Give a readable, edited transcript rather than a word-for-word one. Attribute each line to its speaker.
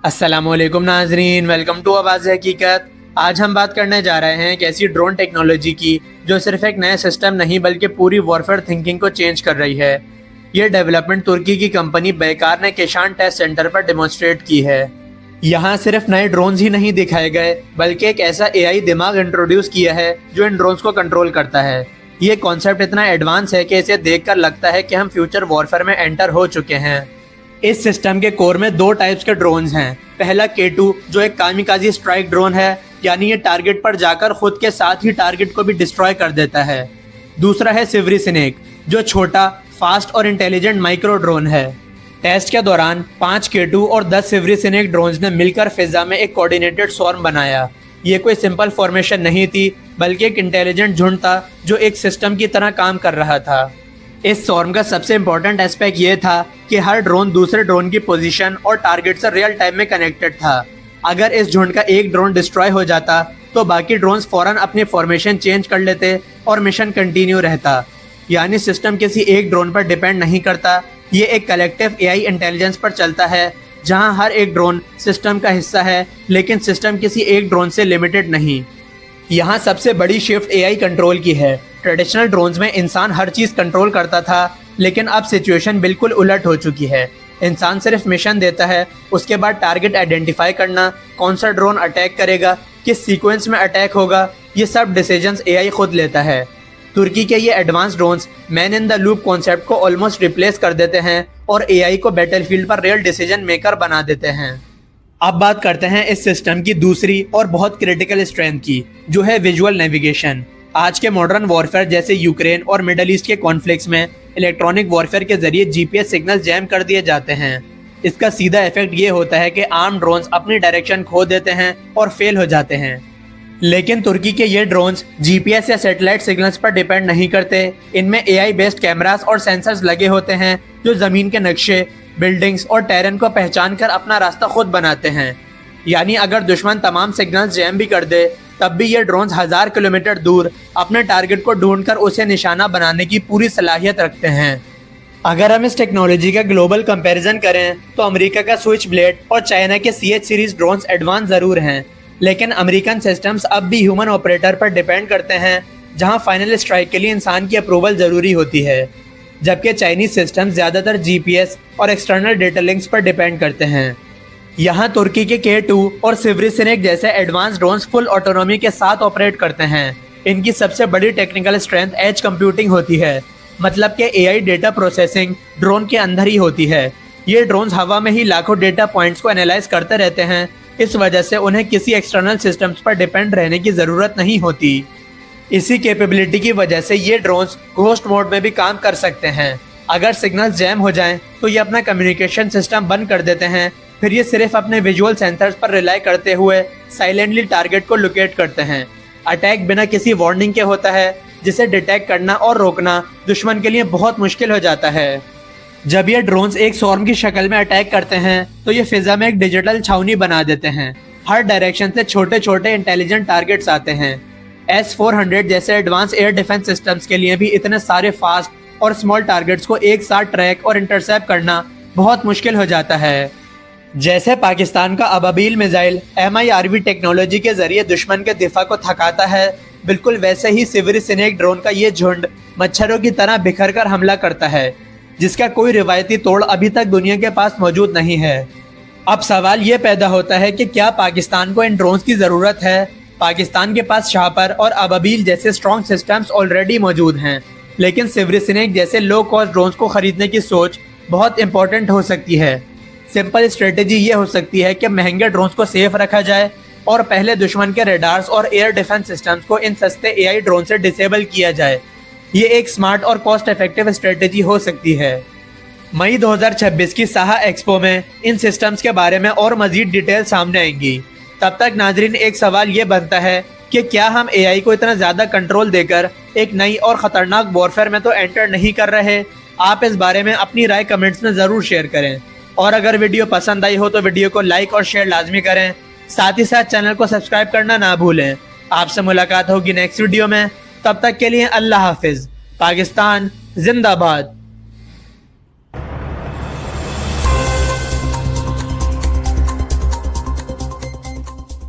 Speaker 1: अस्सलामुअलैकुम नाजरीन, welcome to आवाज़ हकीकत। आज हम बात करने जा रहे हैं एक ऐसी ड्रोन टेक्नोलॉजी की जो सिर्फ एक नया सिस्टम नहीं बल्कि पूरी वॉरफेयर थिंकिंग को चेंज कर रही है। ये डेवलपमेंट तुर्की की कंपनी बेकार ने केशान टेस्ट सेंटर पर डेमोन्स्ट्रेट की है। यहाँ सिर्फ नए ड्रोन्स ही नहीं दिखाए गए बल्कि एक ऐसा एआई दिमाग इंट्रोड्यूस किया है जो इन ड्रोन्स को कंट्रोल करता है। ये कॉन्सेप्ट इतना एडवांस है कि इसे देखकर लगता है कि हम फ्यूचर वॉरफेयर में एंटर हो चुके हैं। इस सिस्टम के कोर में दो टाइप्स के ड्रोन्स हैं। पहला K2 जो एक कामिकाजी स्ट्राइक ड्रोन है, यानी ये टारगेट पर जाकर खुद के साथ ही टारगेट को भी डिस्ट्रॉय कर देता है। दूसरा है सिवरी स्नेक जो छोटा, फास्ट और इंटेलिजेंट माइक्रो ड्रोन है। टेस्ट के दौरान 5 K2 और 10 सिवरी स्नेक ड्रोन्स ने मिलकर फिजा में एक कोऑर्डिनेटेड स्वॉर्म बनाया। ये कोई सिंपल फॉर्मेशन नहीं थी बल्कि एक इंटेलिजेंट झुंड था जो एक सिस्टम की तरह काम कर रहा था। इस स्वॉर्म का सबसे इम्पोर्टेंट एस्पेक्ट ये था कि हर ड्रोन दूसरे ड्रोन की पोजीशन और टारगेट से रियल टाइम में कनेक्टेड था। अगर इस झुंड का एक ड्रोन डिस्ट्रॉय हो जाता तो बाकी ड्रोन्स फौरन अपनी फॉर्मेशन चेंज कर लेते और मिशन कंटिन्यू रहता। यानी सिस्टम किसी एक ड्रोन पर डिपेंड नहीं करता, ये एक कलेक्टिव एआई इंटेलिजेंस पर चलता है जहां हर एक ड्रोन सिस्टम का हिस्सा है लेकिन सिस्टम किसी एक ड्रोन से लिमिटेड नहीं। यहाँ सबसे बड़ी शिफ्ट एआई कंट्रोल की है। ट्रेडिशनल ड्रोन्स में इंसान हर चीज़ कंट्रोल करता था लेकिन अब सिचुएशन बिल्कुल उलट हो चुकी है। इंसान सिर्फ मिशन देता है, उसके बाद टारगेट आइडेंटिफाई करना, कौन सा ड्रोन अटैक करेगा, किस सीक्वेंस में अटैक होगा, ये सब डिसीजंस एआई खुद लेता है। तुर्की के ये advance drones man in the loop concept को ऑलमोस्ट रिप्लेस कर देते हैं और एआई को बैटलफील्ड पर रियल डिसीजन मेकर बना देते हैं। अब बात करते हैं इस सिस्टम की दूसरी और बहुत क्रिटिकल स्ट्रेंथ की, जो है विजुअल नेविगेशन। आज के मॉडर्न वॉरफेयर जैसे यूक्रेन और मिडल ईस्ट के कॉन्फ्लिक्ट्स में इलेक्ट्रॉनिक वॉरफेयर के जरिए जीपीएस सिग्नल जैम कर दिए जाते हैं। इसका सीधा इफेक्ट ये होता है कि आर्म ड्रोन्स अपनी डायरेक्शन खो देते हैं और फेल हो जाते हैं। लेकिन तुर्की के ये ड्रोन्स जीपीएस या सैटेलाइट सिग्नल्स पर डिपेंड नहीं करते। इनमें एआई बेस्ड कैमरास और सेंसर्स लगे होते हैं जो जमीन के नक्शे, बिल्डिंग्स और टेरेन को पहचान कर अपना रास्ता खुद बनाते हैं। यानी अगर दुश्मन तमाम सिग्नल्स जैम भी कर दे तब भी ये ड्रोन्स 1000 किलोमीटर दूर अपने टारगेट को ढूंढकर उसे निशाना बनाने की पूरी सलाहियत रखते हैं। अगर हम इस टेक्नोलॉजी का ग्लोबल कंपैरिजन करें तो अमेरिका का स्विच ब्लेड और चाइना के CH सीरीज ड्रोन्स एडवांस जरूर हैं, लेकिन अमेरिकन सिस्टम्स अब भी ह्यूमन ऑपरेटर पर डिपेंड करते हैं जहां फाइनल स्ट्राइक के लिए इंसान की अप्रूवल जरूरी होती है, जबकि चाइनीज सिस्टम्स ज़्यादातर जीपीएस और एक्सटर्नल डेटा लिंक्स पर डिपेंड करते हैं। यहाँ तुर्की के K2 और सिवरी स्नेक जैसे एडवांस ड्रोन्स फुल ऑटोनॉमी के साथ ऑपरेट करते हैं। इनकी सबसे बड़ी टेक्निकल स्ट्रेंथ एज कंप्यूटिंग होती है, मतलब कि एआई डेटा प्रोसेसिंग ड्रोन के अंदर ही होती है। ये ड्रोन्स हवा में ही लाखों डेटा पॉइंट्स को एनालाइज करते रहते हैं, इस वजह से उन्हें किसी एक्सटर्नल सिस्टम्स पर डिपेंड रहने की ज़रूरत नहीं होती। इसी कैपेबिलिटी की वजह से ये ड्रोन्स घोस्ट मोड में भी काम कर सकते हैं। अगर सिग्नल्स जैम हो जाएं तो ये अपना कम्युनिकेशन सिस्टम बंद कर देते हैं, फिर ये सिर्फ अपने विजुअल सेंसर्स पर रिलाई करते हुए साइलेंटली टारगेट को लोकेट करते हैं। अटैक बिना किसी वार्निंग के होता है, जिसे डिटेक्ट करना और रोकना दुश्मन के लिए बहुत मुश्किल हो जाता है। जब ये ड्रोन्स एक स्वॉर्म की शक्ल में अटैक करते हैं तो ये फिजा में एक डिजिटल छावनी बना देते हैं। हर डायरेक्शन से छोटे छोटे इंटेलिजेंट टारगेट्स आते हैं। S-400 जैसे एडवांस एयर डिफेंस सिस्टम्स के लिए भी इतने सारे फास्ट और स्मॉल टारगेट्स को एक साथ ट्रैक और इंटरसेप्ट करना बहुत मुश्किल हो जाता है। जैसे पाकिस्तान का अबाबील मिसाइल MIRV टेक्नोलॉजी के जरिए दुश्मन के दिफा को थकाता है, बिल्कुल वैसे ही सिवरी स्नेक ड्रोन का ये झुंड मच्छरों की तरह बिखर कर हमला करता है, जिसका कोई रिवायती तोड़ अभी तक दुनिया के पास मौजूद नहीं है। अब सवाल ये पैदा होता है कि क्या पाकिस्तान को इन ड्रोन्स की ज़रूरत है? पाकिस्तान के पास शाहपर और अबाबील जैसे स्ट्रॉन्ग सिस्टम्स ऑलरेडी मौजूद हैं, लेकिन सिवरी स्नेक जैसे लो कॉस्ट ड्रोन्स को खरीदने की सोच बहुत इंपॉर्टेंट हो सकती है। सिंपल स्ट्रेटेजी ये हो सकती है कि महंगे ड्रोन्स को सेफ रखा जाए और पहले दुश्मन के रेडार्स और एयर डिफेंस सिस्टम्स को इन सस्ते एआई ड्रोन से डिसेबल किया जाए। ये एक स्मार्ट और कॉस्ट इफेक्टिव स्ट्रेटेजी हो सकती है। मई 2026 की साहा एक्सपो में इन सिस्टम्स के बारे में और मजीद डिटेल सामने आएंगी। तब तक नाजरीन, एक सवाल ये बनता है कि क्या हम एआई को इतना ज़्यादा कंट्रोल देकर एक नई और ख़तरनाक वॉरफेयर में तो एंटर नहीं कर रहे? आप इस बारे में अपनी राय कमेंट्स में ज़रूर शेयर करें, और अगर वीडियो पसंद आई हो तो वीडियो को लाइक और शेयर लाजमी करें। साथ ही साथ चैनल को सब्सक्राइब करना ना भूलें। आपसे मुलाकात होगी नेक्स्ट वीडियो में, तब तक के लिए अल्लाह हाफिज़। पाकिस्तान जिंदाबाद।